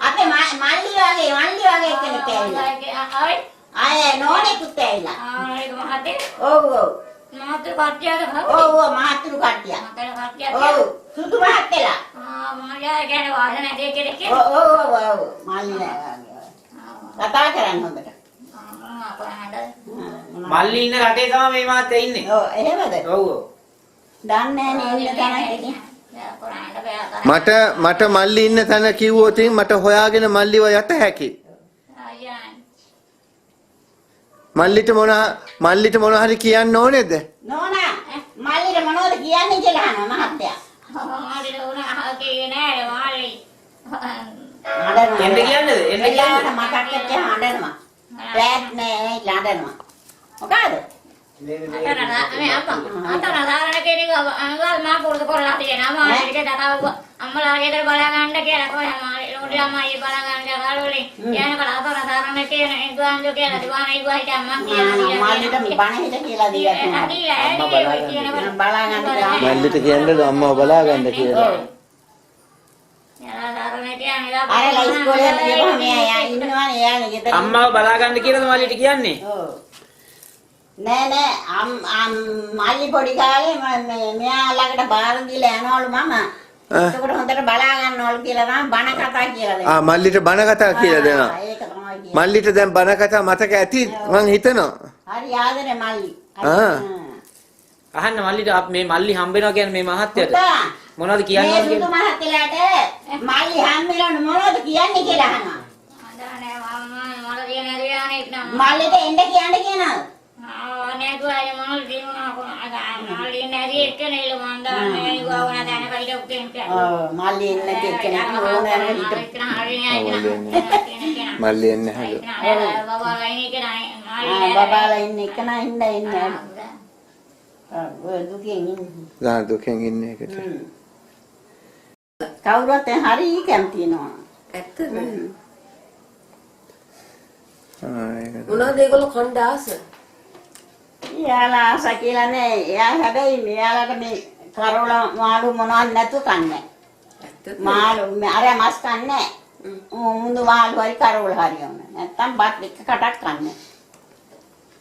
අපේ මල්ලි වගේ කෙනෙක් ඇවිල්ලා. ආයේ නෝනෙකුත් ඇවිල්ලා. ඒක මහත්තයා. ඔව්. මහත්තයා කට්ටියද? ඔව් මහත්තයා කට්ටිය. මහත්තයා කට්ටිය. ඔව් සුදු මහත්තයලා. මායා කියන්නේ වාසන ඇදේ කෙනෙක්. ඔව් මල්ලි කතා කරන්න හොඳට. මල්ලි ඉන්න රටේ තමයි මේ මහත්තයා ඉන්නේ. ඔව් එහෙමද? ඔව්. දන්නේ නැහැ ඉන්න තැන. මට මල්ලි ඉන්න තැන කිව්වොත් මට හොයාගෙන මල්ලිව යට හැකි. මල්ලිට මොන හරි කියන්න ඕනේද? නෝනා මල්ලිට මොනවද කියන්නේ කියලා අහනවා මහත්තයා. මල්ලිට උනා අහකේ නෑ මල්ලි. එන්න කියන්නේද? එන්න කියන්න. මටත් එක්ක හඬනවා. ප්ලෑට් නෑ හඬනවා. මොකද? අතන දාරණ කෙනෙක් අංගල් මා පොරද කරලා තියෙනවා. මාළිට දතාව අම්මලාගේ දර බලා ගන්න කියලා කොහේ මාළි රෝඩි අම්මයි බලා ගන්න ගාලෝලේ යනකොට අතන දාරණ කියන ඉඳුන්ජ කියලා දිවාන ඉවයි අම්මා කියලා මාළිට බණ හිත කියලා දීලා තියෙනවා. බලා ගන්න මල්ලිට කියන්නද අම්මව බලා ගන්න කියලා. අර ඉස්කෝලේ ගිහම මෙයා ඉන්නවනේ එයානේ ගෙදර. අම්මව බලා ගන්න කියලාද මල්ලිට කියන්නේ? ඔව්. නෑ මල්ලි පොඩි කාලේ මෙයා ළඟට බාර දීලා යනවලු මම. ඒකට හොඳට බලා ගන්නවලු කියලා තමයි බණ කතා කියලා දෙනවා. මල්ලිට බණ කතා කියලා දෙනවා. ඒක තමයි කියන්නේ. මල්ලිට දැන් බණ කතා මතක ඇති මං හිතනවා. හරි ආදරේ මල්ලි. අහන්න මල්ලිට මේ මල්ලි හම්බ වෙනවා කියන්නේ මේ මහත්තයාට මොනවද කියන්නේ මේ සුදු මහත්තයාට මල්ලි හම්බෙලා මොනවද කියන්නේ කියලා අහනවා. අදානේ මම මට කියන හරියානේ ඉන්නවා. මල්ලිට එන්න කියන්න කියනවා. නෑ දුවයි මොනවද දිනුනා කොහොමද මල්ලි නැරි එක්කනේ ඉල මන් දාන්නේ ගාවන දැන කයිද උකෙන් කියන්නේ. ඔව් මල්ලි එන්න එක්කනේ ඕනෑම හිට. මල්ලි එන්නේ හලු. බබාලා ඉන්නේ කෙනා මල්ලි බබාලා ඉන්නේ කෙනා ඉන්නේ. ඔය දුකෙන් ඉන්නේ එකට. කවුරුත් හරි කැමති වෙනවා. ඇත්තද? මොනවද ඒගොල්ලෝ කණ්ඩ ආස? යාලා ආස කියලා නෑ. එයා හැබැයි මෙයාලට මේ කරවල මාළු මොනවත් නැතු කන්නේ. ඇත්තද? මාළු අර මස් කන්නේ. මුඳු මාළු හරි කරවල හරි ඕන. නැත්තම් බත් එක කටක් කන්නේ.